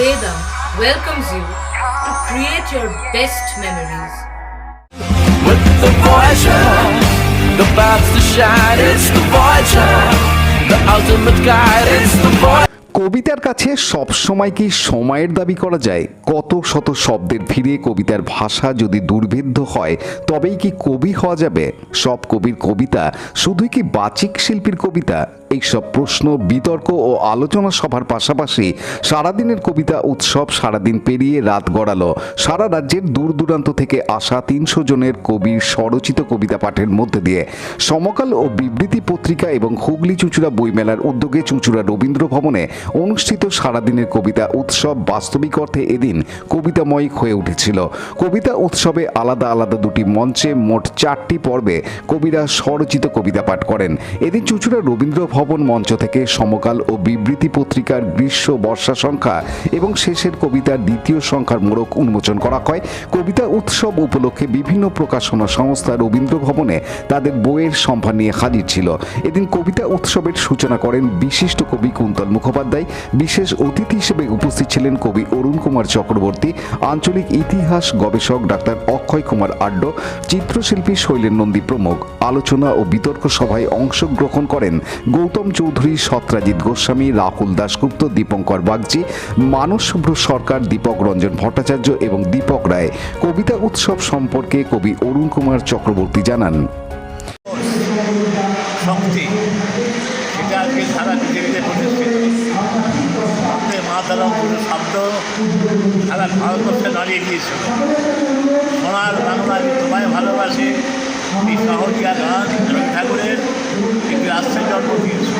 Veda welcomes you to create your best memories. With the Voyager, the paths to shine, it's the Voyager, the ultimate guide, it's the Voyager. কবিতার কাছে সব সময় কি সময়ের দাবি করা যায়? কত শত শব্দের ভিড়ে কবিতার ভাষা যদি দুর্ভেদ্য হয় তবেই কি কবি হওয়া যাবে? সব কবির কবিতা শুধুই কি বাচিক শিল্পীর কবিতা? এইসব প্রশ্ন, বিতর্ক ও আলোচনা সভার পাশাপাশি সারাদিনের কবিতা উৎসব সারাদিন পেরিয়ে রাত গড়ালো সারা রাজ্যের দূর দূরান্ত থেকে আসা ৩০০ জনের কবির স্বরচিত কবিতা পাঠের মধ্যে দিয়ে। সমকাল ও বিবৃতি পত্রিকা এবং হুগলি চুঁচুড়া বইমেলার উদ্যোগে চুঁচুড়া রবীন্দ্র ভবনে অনুষ্ঠিত সারাদিনের কবিতা উৎসব বাস্তবিক অর্থে এদিন কবিতাময় হয়ে উঠেছিল। কবিতা উৎসবে আলাদা আলাদা দুটি মঞ্চে মোট 4টি পর্বে কবিরা স্বরচিত কবিতা পাঠ করেন। এদিন চুঁচুড়া রবীন্দ্র ভবন মঞ্চ থেকে সমকাল ও বিবৃতি পত্রিকার গ্রীষ্ম বর্ষা সংখ্যা এবং শেষের কবিতার দ্বিতীয় সংখ্যার মোড়ক উন্মোচন করা হয়। কবিতা উৎসব উপলক্ষে বিভিন্ন প্রকাশনা সংস্থা রবীন্দ্র ভবনে তাদের বইয়ের সম্ভার নিয়ে হাজির ছিল। এদিন কবিতা উৎসবের সূচনা করেন বিশিষ্ট কবি কুন্তল মুখোপাধ্যায়। বিশেষ অতিথি হিসেবে উপস্থিত ছিলেন কবি অরুণ কুমার চক্রবর্তী, আঞ্চলিক ইতিহাস গবেষক ডাক্তার অক্ষয় কুমার আড্ড, চিত্রশিল্পী শৈলেন নন্দী প্রমুখ। আলোচনা ও বিতর্ক সভায় অংশগ্রহণ করেন গৌতম চৌধুরী, সত্রাজিৎ গোস্বামী, রাহুল দাশগুপ্ত, দীপঙ্কর বাগচি, মানস শুভ্র সরকার, দীপক রঞ্জন ভট্টাচার্য এবং দীপক রায়। কবিতা উৎসব সম্পর্কে কবি অরুণ কুমার চক্রবর্তী জানান, শক্তি সেটা আজকে সারা পৃথিবীতে প্রতিষ্ঠিত। মা তারা পুরো শব্দ সারা ভারতবর্ষে দাঁড়িয়ে গিয়েছিল। সোনার বাংলা আমি তোমায় ভালোবাসি, এই সহজিয়া গান রবি ঠাকুরের একটি রাষ্ট্রের জন্ম দিয়েছে।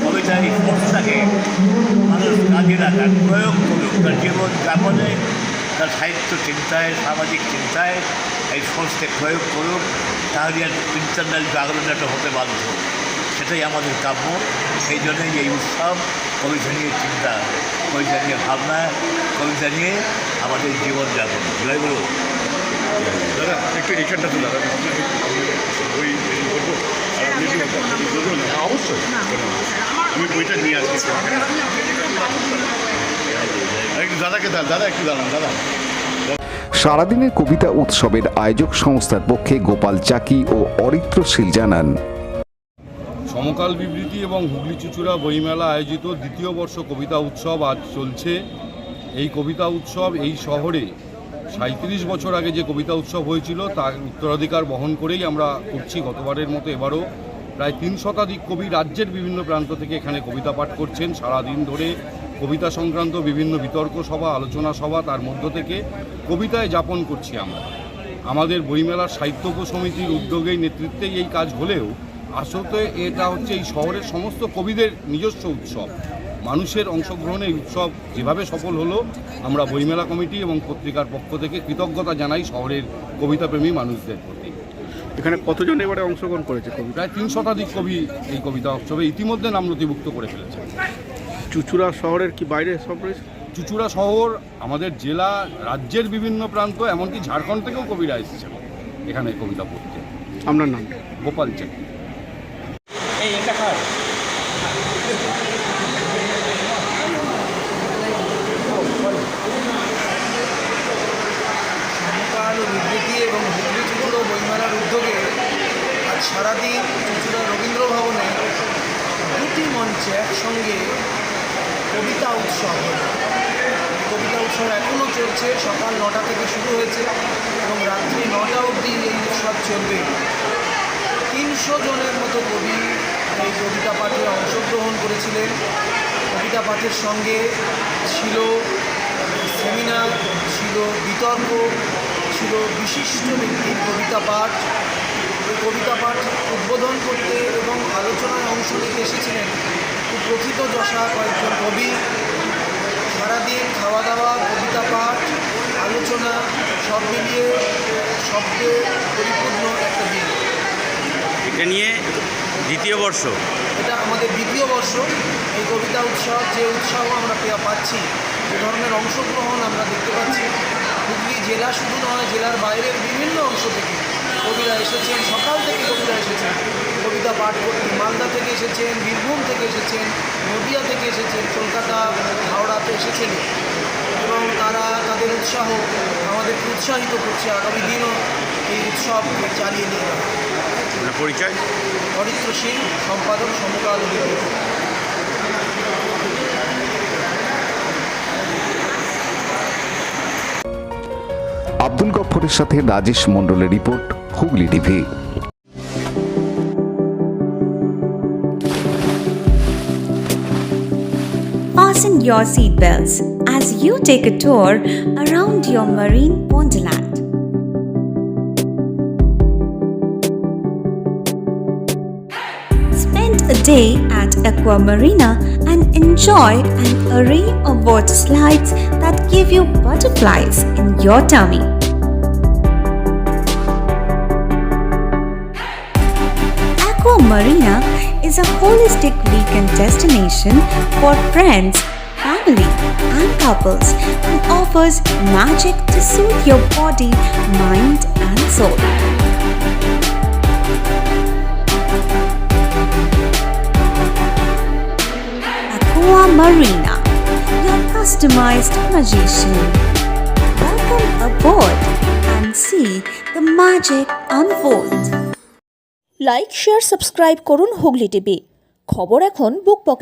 কবিতা এই ফোর্সটাকে মানুষ কাজে রাখার প্রয়োগ করুক, তার জীবন যাপনে, তার সাহিত্য চিন্তায়, সামাজিক চিন্তায় এই ফোর্সকে প্রয়োগ করুক, তাহলে আর ইন্টারনাল জাগরণটা হতে বাধ্য। সেটাই আমাদের কাম্য। সেই জন্যই এই উৎসব, কবিতা নিয়ে চিন্তা, কবিতা নিয়ে ভাবনা, কবিতা নিয়ে আমাদের জীবনযাপন। জয় বলো দাদা, একটু এইখানটা তো দাদা বই করবো অবশ্যই আমি বইটা নিয়ে আসছি। একটু দাদাকে দাদা একটু দাঁড়ান দাদা। সারাদিনের কবিতা উৎসবের আয়োজক সংস্থার পক্ষে গোপাল চাকি ও অরিত্রশীল জানান, সমকাল বিবৃতি এবং হুগলি চুঁচুড়া বইমেলা আয়োজিত দ্বিতীয় বর্ষ কবিতা উৎসব আজ চলছে। এই কবিতা উৎসব এই শহরে 37 বছর আগে যে কবিতা উৎসব হয়েছিল তার উত্তরাধিকার বহন করেই আমরা করছি। গতবারের মতো এবারও প্রায় 3 শতাধিক কবি রাজ্যের বিভিন্ন প্রান্ত থেকে এখানে কবিতা পাঠ করছেন। সারাদিন ধরে কবিতা সংক্রান্ত বিভিন্ন বিতর্ক সভা, আলোচনা সভা, তার মধ্য থেকে কবিতায় যাপন করছি আমরা। আমাদের বইমেলার সাহিত্য সমিতির উদ্যোগেই নেতৃত্বেই এই কাজ হলেও আসলে এটা হচ্ছে এই শহরের সমস্ত কবিদের নিজস্ব উৎসব। মানুষের অংশগ্রহণে এই উৎসব যেভাবে সফল হলো, আমরা বইমেলা কমিটি এবং পত্রিকার পক্ষ থেকে কৃতজ্ঞতা জানাই শহরের কবিতাপ্রেমী মানুষদের প্রতি। এখানে কতজন এবারে অংশগ্রহণ করেছে কবি? প্রায় 3 শতাধিক কবি এই কবিতা উৎসবে ইতিমধ্যে নাম নথিভুক্ত করে ফেলেছে। চুঁচুড়া শহরের কি বাইরে সব রয়েছে? চুঁচুড়া শহর, আমাদের জেলা, রাজ্যের বিভিন্ন প্রান্ত, এমনকি ঝাড়খণ্ড থেকেও কবিরা এসেছেন এখানে কবিতা পড়তে। আপনার নাম? গোপাল চাকি। সমকাল ও বিবৃতি এবং হুগলি চুঁচুড়া বইমেলার উদ্যোগে আজ সারাদিন চুঁচুড়া রবীন্দ্র ভবনে দুটি মঞ্চে একসঙ্গে কবিতা উৎসব হল। কবিতা উৎসব এখনও চলছে, সকাল 9টা থেকে শুরু হয়েছে এবং রাত্রি 9টা অবধি এই উৎসব চলবে। 300 জনের মতো কবি এই কবিতা পাঠে অংশগ্রহণ করেছিলেন। কবিতা পাঠের সঙ্গে ছিল সেমিনার, ছিল বিতর্ক, ছিল বিশিষ্ট ব্যক্তির কবিতা পাঠ। এই কবিতা পাঠ উদ্বোধন করতে এবং আলোচনায় অংশ নিতে এসেছিলেন প্রথিত যশা কয়েকজন কবি। সারাদিন খাওয়া দাওয়া, কবিতা পাঠ, আলোচনা সব মিলিয়ে শব্দে পরিপূর্ণ একটা দিন। এটা নিয়ে দ্বিতীয় বর্ষ, এটা আমাদের দ্বিতীয় বর্ষ। এই কবিতা উৎসব, যে উৎসাহ আমরা পাচ্ছি, যে ধরনের অংশগ্রহণ আমরা দেখতে পাচ্ছি, হুগলি জেলা শুধু নয়, জেলার বাইরের বিভিন্ন অংশ থেকে কবিরা এসেছেন, সকাল থেকে কবিরা এসেছেন কবিতা পাঠ করতে। মালদা থেকে এসেছেন, বীরভূম থেকে এসেছেন, নদিয়া থেকে এসেছেন, কলকাতা, হাওড়াতে এসেছেন এবং তারা তাদের উৎসাহ আমাদেরকে উৎসাহিত করছে আগামী দিনও এই উৎসবকে চালিয়ে নিয়ে যাবে। আপনার পরিচয়? অরিত্র সিং, সম্পাদক, সমকাল বিদ্রোহ। আব্দুল গফফরের সাথে রাজেশ মণ্ডলের report, Hooghly TV. Fasten your seatbelts as you take a tour around your marine wonderland. Spend a day at Aqua Marina and enjoy an array of water slides that give you butterflies in your tummy. Aqua Marina is a holistic weekend destination for friends, family, and couples and offers magic to soothe your body, mind, and soul. Aqua Marina, your customized magician. Welcome aboard and see the magic unfold. Like, share, subscribe করুন Hooghly TV. খবর এখন বুক পকেটে।